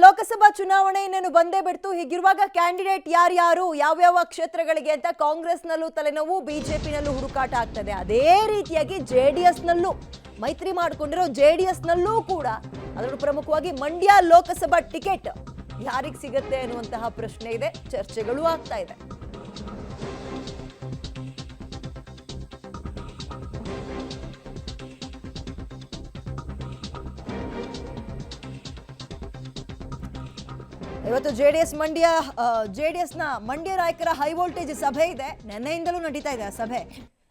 ಲೋಕಸಭಾ ಚುನಾವಣೆ ಇನ್ನೇನು ಬಂದೇ ಬಿಡ್ತು. ಹೀಗಿರುವಾಗ ಕ್ಯಾಂಡಿಡೇಟ್ ಯಾರ್ಯಾರು ಯಾವ್ಯಾವ ಕ್ಷೇತ್ರಗಳಿಗೆ ಅಂತ ಕಾಂಗ್ರೆಸ್ನಲ್ಲೂ ತಲೆನೋವು, ಬಿಜೆಪಿನಲ್ಲೂ ಹುಡುಕಾಟ ಆಗ್ತದೆ. ಅದೇ ರೀತಿಯಾಗಿ ಜೆಡಿಎಸ್ನಲ್ಲೂ ಮೈತ್ರಿ ಮಾಡಿಕೊಂಡಿರೋ ಜೆಡಿಎಸ್ನಲ್ಲೂ ಕೂಡ ಅದರಲ್ಲೂ ಪ್ರಮುಖವಾಗಿ ಮಂಡ್ಯ ಲೋಕಸಭಾ ಟಿಕೆಟ್ ಯಾರಿಗೆ ಸಿಗುತ್ತೆ ಅನ್ನುವಂತಹ ಪ್ರಶ್ನೆ ಇದೆ, ಚರ್ಚೆಗಳು ಆಗ್ತಾ ಇದೆ. ಇವತ್ತು ಜೆಡಿಎಸ್ನ ಮಂಡ್ಯ ನಾಯಕರ ಹೈ ವೋಲ್ಟೇಜ್ ಸಭೆ ಇದೆ. ನಿನ್ನೆಯಿಂದಲೂ ನಡೀತಾ ಇದೆ ಆ ಸಭೆ.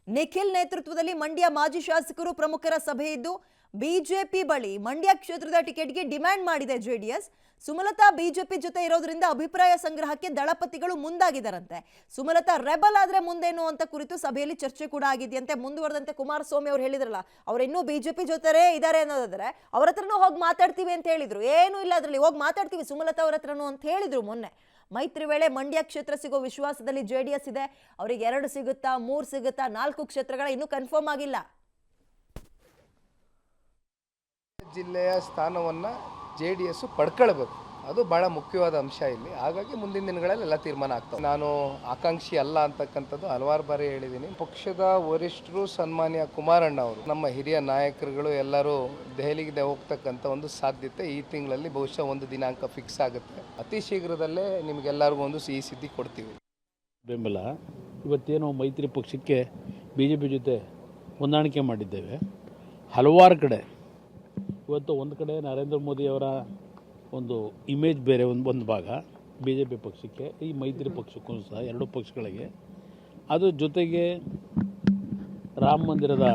ನಿಖಿಲ್ ನೇತೃತ್ವದಲ್ಲಿ ಮಂಡ್ಯ ಮಾಜಿ ಶಾಸಕರು ಪ್ರಮುಖರ ಸಭೆ ಇದ್ದು ಬಿಜೆಪಿ ಬಳಿ ಮಂಡ್ಯ ಕ್ಷೇತ್ರದ ಟಿಕೆಟ್ಗೆ ಡಿಮ್ಯಾಂಡ್ ಮಾಡಿದೆ ಜೆಡಿಎಸ್. ಸುಮಲತಾ ಬಿಜೆಪಿ ಜೊತೆ ಇರೋದ್ರಿಂದ ಅಭಿಪ್ರಾಯ ಸಂಗ್ರಹಕ್ಕೆ ದಳಪತಿಗಳು ಮುಂದಾಗಿದ್ದಾರಂತೆ. ಸುಮಲತಾ ರೆಬಲ್ ಆದ್ರೆ ಮುಂದೇನು ಅಂತ ಕುರಿತು ಸಭೆಯಲ್ಲಿ ಚರ್ಚೆ ಕೂಡ ಆಗಿದೆಯಂತೆ. ಮುಂದುವರೆದಂತೆ ಕುಮಾರಸ್ವಾಮಿ ಅವರು ಹೇಳಿದ್ರಲ್ಲ, ಅವ್ರು ಇನ್ನೂ ಬಿಜೆಪಿ ಜೊತೆ ಇದ್ದಾರೆ ಅನ್ನೋದಾದ್ರೆ ಅವ್ರ ಹತ್ರನೂ ಹೋಗಿ ಮಾತಾಡ್ತೀವಿ ಅಂತ ಹೇಳಿದ್ರು. ಏನೂ ಇಲ್ಲ ಅದರಲ್ಲಿ, ಹೋಗಿ ಮಾತಾಡ್ತೀವಿ ಸುಮಲತಾ ಅವ್ರ ಹತ್ರನೂ ಅಂತ ಹೇಳಿದ್ರು ಮೊನ್ನೆ. ಮೈತ್ರಿ ವೇಳೆ ಮಂಡ್ಯ ಕ್ಷೇತ್ರ ಸಿಗೋ ವಿಶ್ವಾಸದಲ್ಲಿ ಜೆಡಿಎಸ್ ಇದೆ. ಅವರಿಗೆ 2 ಸಿಗುತ್ತಾ, 3 ಸಿಗುತ್ತಾ, 4 ಕ್ಷೇತ್ರಗಳ ಇನ್ನೂ ಕನ್ಫರ್ಮ್ ಆಗಿಲ್ಲ. ಜಿಲ್ಲೆಯ ಸ್ಥಾನವನ್ನು ಜೆಡಿಎಸ್ ಪಡ್ಕೊಳ್ಬೇಕು, ಅದು ಬಹಳ ಮುಖ್ಯವಾದ ಅಂಶ ಇಲ್ಲಿ. ಹಾಗಾಗಿ ಮುಂದಿನ ದಿನಗಳಲ್ಲಿ ಎಲ್ಲ ತೀರ್ಮಾನ ಆಗ್ತವೆ. ನಾನು ಆಕಾಂಕ್ಷಿ ಅಲ್ಲ ಅಂತಕ್ಕಂಥದ್ದು ಹಲವಾರು ಬಾರಿ ಹೇಳಿದ್ದೀನಿ. ಪಕ್ಷದ ವರಿಷ್ಠರು ಸನ್ಮಾನ್ಯ ಕುಮಾರಣ್ಣ ಅವರು, ನಮ್ಮ ಹಿರಿಯ ನಾಯಕರುಗಳು ಎಲ್ಲರೂ ದೆಹಲಿಗೆ ಹೋಗ್ತಕ್ಕಂಥ ಒಂದು ಸಾಧ್ಯತೆ ಈ ತಿಂಗಳಲ್ಲಿ ಬಹುಶಃ ಒಂದು ದಿನಾಂಕ ಫಿಕ್ಸ್ ಆಗುತ್ತೆ. ಅತಿ ಶೀಘ್ರದಲ್ಲೇ ನಿಮಗೆಲ್ಲರಿಗೂ ಒಂದು ಸಿಹಿ ಸುದ್ದಿ ಕೊಡ್ತೀವಿ. ಬೆಂಬಲ ಇವತ್ತೇನು ಮೈತ್ರಿ ಪಕ್ಷಕ್ಕೆ ಬಿಜೆಪಿ ಜೊತೆ ಹೊಂದಾಣಿಕೆ ಮಾಡಿದ್ದೇವೆ. ಹಲವಾರು ಕಡೆ ಇವತ್ತು ಒಂದು ಕಡೆ ನರೇಂದ್ರ ಮೋದಿಯವರ ಒಂದು ಇಮೇಜ್ ಬೇರೆ ಒಂದು ಭಾಗ ಬಿ ಜೆ ಪಿ ಪಕ್ಷಕ್ಕೆ, ಈ ಮೈತ್ರಿ ಪಕ್ಷಕ್ಕೂ ಸಹ 2 ಪಕ್ಷಗಳಿಗೆ. ಅದು ಜೊತೆಗೆ ರಾಮ ಮಂದಿರದ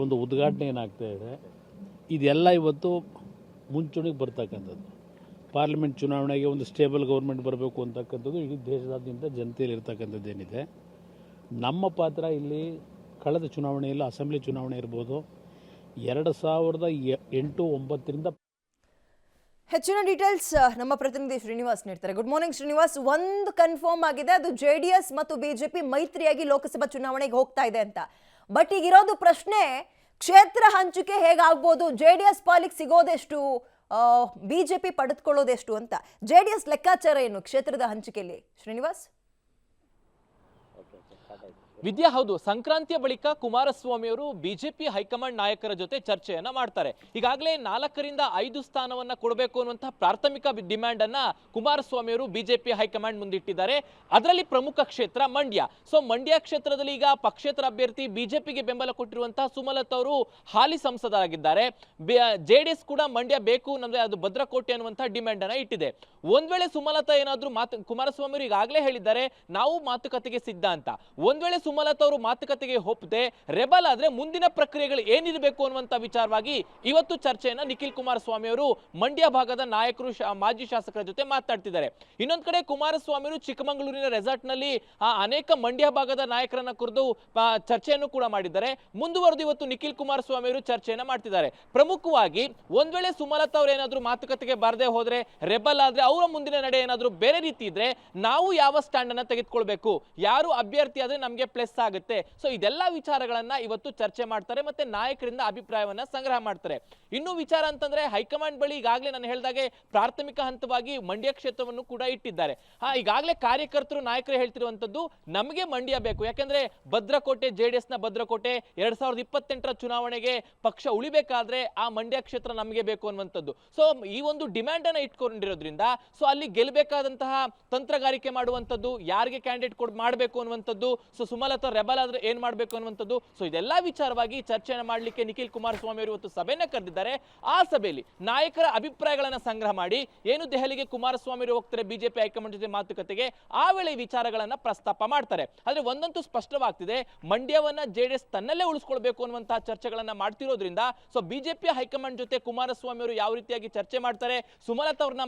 ಒಂದು ಉದ್ಘಾಟನೆ ಏನಾಗ್ತಾ ಇದೆ, ಇದೆಲ್ಲ ಇವತ್ತು ಮುಂಚೂಣಿಗೆ ಬರ್ತಕ್ಕಂಥದ್ದು. ಪಾರ್ಲಿಮೆಂಟ್ ಚುನಾವಣೆಗೆ ಒಂದು ಸ್ಟೇಬಲ್ ಗೌರ್ಮೆಂಟ್ ಬರಬೇಕು ಅಂತಕ್ಕಂಥದ್ದು ಇಡೀ ದೇಶದಾದ್ಯಂತ ಜನತೆಯಲ್ಲಿ ಇರ್ತಕ್ಕಂಥದ್ದು ಏನಿದೆ. ನಮ್ಮ ಪಾತ್ರ ಇಲ್ಲಿ ಕಳೆದ ಚುನಾವಣೆಯಲ್ಲಿ ಅಸೆಂಬ್ಲಿ ಚುನಾವಣೆ ಇರ್ಬೋದು 2008-09ರಿಂದ. ಹೆಚ್ಚಿನ ಡೀಟೇಲ್ಸ್ ನಮ್ಮ ಪ್ರತಿನಿಧಿ ಶ್ರೀನಿವಾಸ್ ನೀಡ್ತಾರೆ. Good morning Srinivas. ಒಂದು ಕನ್ಫರ್ಮ್ ಆಗಿದೆ, ಅದು ಜೆಡಿಎಸ್ ಮತ್ತು ಬಿಜೆಪಿ ಮೈತ್ರಿಯಾಗಿ ಲೋಕಸಭಾ ಚುನಾವಣೆಗೆ ಹೋಗ್ತಾ ಇದೆ ಅಂತ. ಬಟ್ ಈಗಿರೋದು ಪ್ರಶ್ನೆ, ಕ್ಷೇತ್ರ ಹಂಚಿಕೆ ಹೇಗಾಗ್ಬೋದು, ಜೆಡಿಎಸ್ ಪಾಲಿಗೆ ಸಿಗೋದೆಷ್ಟು, ಬಿಜೆಪಿ ಪಡೆದುಕೊಳ್ಳೋದೆಷ್ಟು ಅಂತ ಜೆಡಿಎಸ್ ಲೆಕ್ಕಾಚಾರ ಏನು ಕ್ಷೇತ್ರದ ಹಂಚಿಕೆಯಲ್ಲಿ ಶ್ರೀನಿವಾಸ್? ವಿದ್ಯಾ, ಹೌದು, ಸಂಕ್ರಾಂತಿಯ ಬಳಿಕ ಕುಮಾರಸ್ವಾಮಿ ಅವರು ಬಿಜೆಪಿ ಹೈಕಮಾಂಡ್ ನಾಯಕರ ಜೊತೆ ಚರ್ಚೆಯನ್ನ ಮಾಡ್ತಾರೆ. ಈಗಾಗಲೇ 4ರಿಂದ 5 ಸ್ಥಾನವನ್ನ ಕೊಡಬೇಕು ಅನ್ನುವಂತಹ ಪ್ರಾಥಮಿಕ ಡಿಮ್ಯಾಂಡ್ ಅನ್ನ ಕುಮಾರಸ್ವಾಮಿ ಅವರು ಬಿಜೆಪಿ ಹೈಕಮಾಂಡ್ ಮುಂದಿಟ್ಟಿದ್ದಾರೆ. ಅದರಲ್ಲಿ ಪ್ರಮುಖ ಕ್ಷೇತ್ರ ಮಂಡ್ಯ. ಸೊ ಮಂಡ್ಯ ಕ್ಷೇತ್ರದಲ್ಲಿ ಈಗ ಪಕ್ಷೇತರ ಅಭ್ಯರ್ಥಿ ಬಿಜೆಪಿಗೆ ಬೆಂಬಲ ಕೊಟ್ಟಿರುವಂತಹ ಸುಮಲತಾ ಅವರು ಹಾಲಿ ಸಂಸದರಾಗಿದ್ದಾರೆ. ಜೆಡಿಎಸ್ ಕೂಡ ಮಂಡ್ಯ ಬೇಕು ಅಂದ್ರೆ ಅದು ಭದ್ರಕೋಟೆ ಅನ್ನುವಂತಹ ಡಿಮ್ಯಾಂಡ್ ಅನ್ನ ಇಟ್ಟಿದೆ. ಒಂದ್ ವೇಳೆ ಸುಮಲತಾ ಏನಾದ್ರೂ ಕುಮಾರಸ್ವಾಮಿ ಅವರು ಈಗಾಗಲೇ ಹೇಳಿದ್ದಾರೆ ನಾವು ಮಾತುಕತೆಗೆ ಸಿದ್ಧ ಅಂತ. ಒಂದ್ ವೇಳೆ ಸುಮಲತಾ ಅವರು ಮಾತುಕತೆಗೆ ಒಪ್ಪದೆ ರೆಬಲ್ ಆದ್ರೆ ಮುಂದಿನ ಪ್ರಕ್ರಿಯೆಗಳು ಏನಿರಬೇಕು ಅನ್ನುವಂತ ವಿಚಾರವಾಗಿ ಇವತ್ತು ಚರ್ಚೆಯನ್ನ ನಿಖಿಲ್ ಕುಮಾರಸ್ವಾಮಿ ಅವರು ಮಂಡ್ಯ ಭಾಗದ ನಾಯಕರು ಮಾಜಿ ಶಾಸಕರ ಜೊತೆ ಮಾತಾಡ್ತಿದ್ದಾರೆ. ಇನ್ನೊಂದ್ ಕಡೆ ಕುಮಾರಸ್ವಾಮಿ ಅವರು ಚಿಕ್ಕಮಗಳೂರಿನ ರೆಸಾರ್ಟ್ ನಲ್ಲಿ ಅನೇಕ ಮಂಡ್ಯ ಭಾಗದ ನಾಯಕರನ್ನ ಕುರಿತು ಚರ್ಚೆಯನ್ನು ಕೂಡ ಮಾಡಿದ್ದಾರೆ. ಮುಂದುವರೆದು ಇವತ್ತು ನಿಖಿಲ್ ಕುಮಾರಸ್ವಾಮಿ ಅವರು ಚರ್ಚೆಯನ್ನ ಮಾಡ್ತಿದ್ದಾರೆ. ಪ್ರಮುಖವಾಗಿ ಒಂದ್ ವೇಳೆ ಸುಮಲತಾ ಅವರು ಏನಾದ್ರೂ ಮಾತುಕತೆಗೆ ಬಾರದೆ ಹೋದ್ರೆ, ರೆಬಲ್ ಆದ್ರೆ, ಅವರ ಮುಂದಿನ ನಡೆ ಏನಾದ್ರೂ ಬೇರೆ ರೀತಿ ಇದ್ರೆ ನಾವು ಯಾವ ಸ್ಟ್ಯಾಂಡ್ ಅನ್ನ ತೆಗೆದುಕೊಳ್ಬೇಕು, ಯಾರು ಅಭ್ಯರ್ಥಿ ಆದ್ರೆ ನಮಗೆ ಪ್ಲಸ್ ಆಗುತ್ತೆ. ಸೊ ಇದೆಲ್ಲ ವಿಚಾರಗಳನ್ನ ಇವತ್ತು ಚರ್ಚೆ ಮಾಡ್ತಾರೆ, ಮತ್ತೆ ನಾಯಕರಿಂದ ಅಭಿಪ್ರಾಯವನ್ನ ಸಂಗ್ರಹ ಮಾಡ್ತಾರೆ. ಇನ್ನು ವಿಚಾರ ಅಂತಂದ್ರೆ ಹೈಕಮಾಂಡ್ ಬಳಿ ಈಗಾಗಲೇ ನಾನು ಹೇಳಿದಾಗೆ ಪ್ರಾಥಮಿಕ ಹಂತವಾಗಿ ಮಂಡ್ಯ ಕ್ಷೇತ್ರವನ್ನು ಕೂಡ ಇಟ್ಟಿದ್ದಾರೆ. ಈಗಾಗಲೇ ಕಾರ್ಯಕರ್ತರು ನಾಯಕರು ಹೇಳ್ತಿರುವಂತದ್ದು ನಮಗೆ ಮಂಡ್ಯ ಬೇಕು, ಯಾಕಂದ್ರೆ ಭದ್ರಕೋಟೆ, ಜೆಡಿಎಸ್ ನ ಭದ್ರಕೋಟೆ 2028ರ ಚುನಾವಣೆಗೆ ಪಕ್ಷ ಉಳಿಬೇಕಾದ್ರೆ ಆ ಮಂಡ್ಯ ಕ್ಷೇತ್ರ ನಮಗೆ ಬೇಕು ಅನ್ನುವಂಥದ್ದು. ಸೊ ಈ ಒಂದು ಡಿಮ್ಯಾಂಡ್ ಅನ್ನ ಇಟ್ಕೊಂಡಿರೋದ್ರಿಂದ ಸೊ ಅಲ್ಲಿ ಗೆಲ್ಲಬೇಕಾದಂತಹ ತಂತ್ರಗಾರಿಕೆ ಮಾಡುವಂಥದ್ದು, ಯಾರಿಗೆ ಕ್ಯಾಂಡಿಡೇಟ್ ಮಾಡಬೇಕು ಅನ್ನುವಂಥದ್ದು, ಸೊ ಸುಮಲತಾ ರೆಬಲ್ ಆದ್ರೆ ಏನ್ ಮಾಡಬೇಕು ಅನ್ನುವಂಥದ್ದು, ಸೊ ಇದೆಲ್ಲ ವಿಚಾರವಾಗಿ ಚರ್ಚೆಯನ್ನು ಮಾಡಲಿಕ್ಕೆ ನಿಖಿಲ್ ಕುಮಾರಸ್ವಾಮಿ ಅವರು ಇವತ್ತು ಸಭೆಯನ್ನ ಕರೆದಿದ್ದಾರೆ. ಆ ಸಭೆಯಲ್ಲಿ ನಾಯಕರ ಅಭಿಪ್ರಾಯಗಳನ್ನ ಸಂಗ್ರಹ ಮಾಡಿ ಏನು ದೆಹಲಿಗೆ ಕುಮಾರಸ್ವಾಮಿ ಅವರು ಹೋಗ್ತಾರೆ ಬಿಜೆಪಿ ಹೈಕಮಾಂಡ್ ಜೊತೆ ಮಾತುಕತೆಗೆ, ಆ ವೇಳೆ ವಿಚಾರಗಳನ್ನ ಪ್ರಸ್ತಾಪ ಮಾಡ್ತಾರೆ. ಆದ್ರೆ ಒಂದಂತೂ ಸ್ಪಷ್ಟವಾಗ್ತಿದೆ, ಮಂಡ್ಯವನ್ನ ಜೆಡಿಎಸ್ ತನ್ನಲ್ಲೇ ಉಳಿಸ್ಕೊಳ್ಬೇಕು ಅನ್ನುವಂತಹ ಚರ್ಚೆಗಳನ್ನ ಮಾಡ್ತಿರೋದ್ರಿಂದ ಸೊ ಬಿಜೆಪಿ ಹೈಕಮಾಂಡ್ ಜೊತೆ ಕುಮಾರಸ್ವಾಮಿ ಅವರು ಯಾವ ರೀತಿಯಾಗಿ ಚರ್ಚೆ ಮಾಡ್ತಾರೆ, ಸುಮಲತಾ ಅವ್ರನ್ನ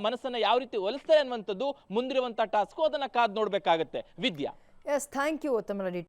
ಮನಸ್ಸನ್ನ ಯಾವ ರೀತಿ ಒಲಿಸ್ತಾರೆ ಅನ್ನುವಂಥದ್ದು ಮುಂದಿರುವಂತಹ ಟಾಸ್ಕ್, ಅದನ್ನ ಕಾದ್ ನೋಡ್ಬೇಕಾಗತ್ತೆ. ವಿದ್ಯಾ. ಎಸ್, ಥ್ಯಾಂಕ್ ಯು ತಮ್ಮ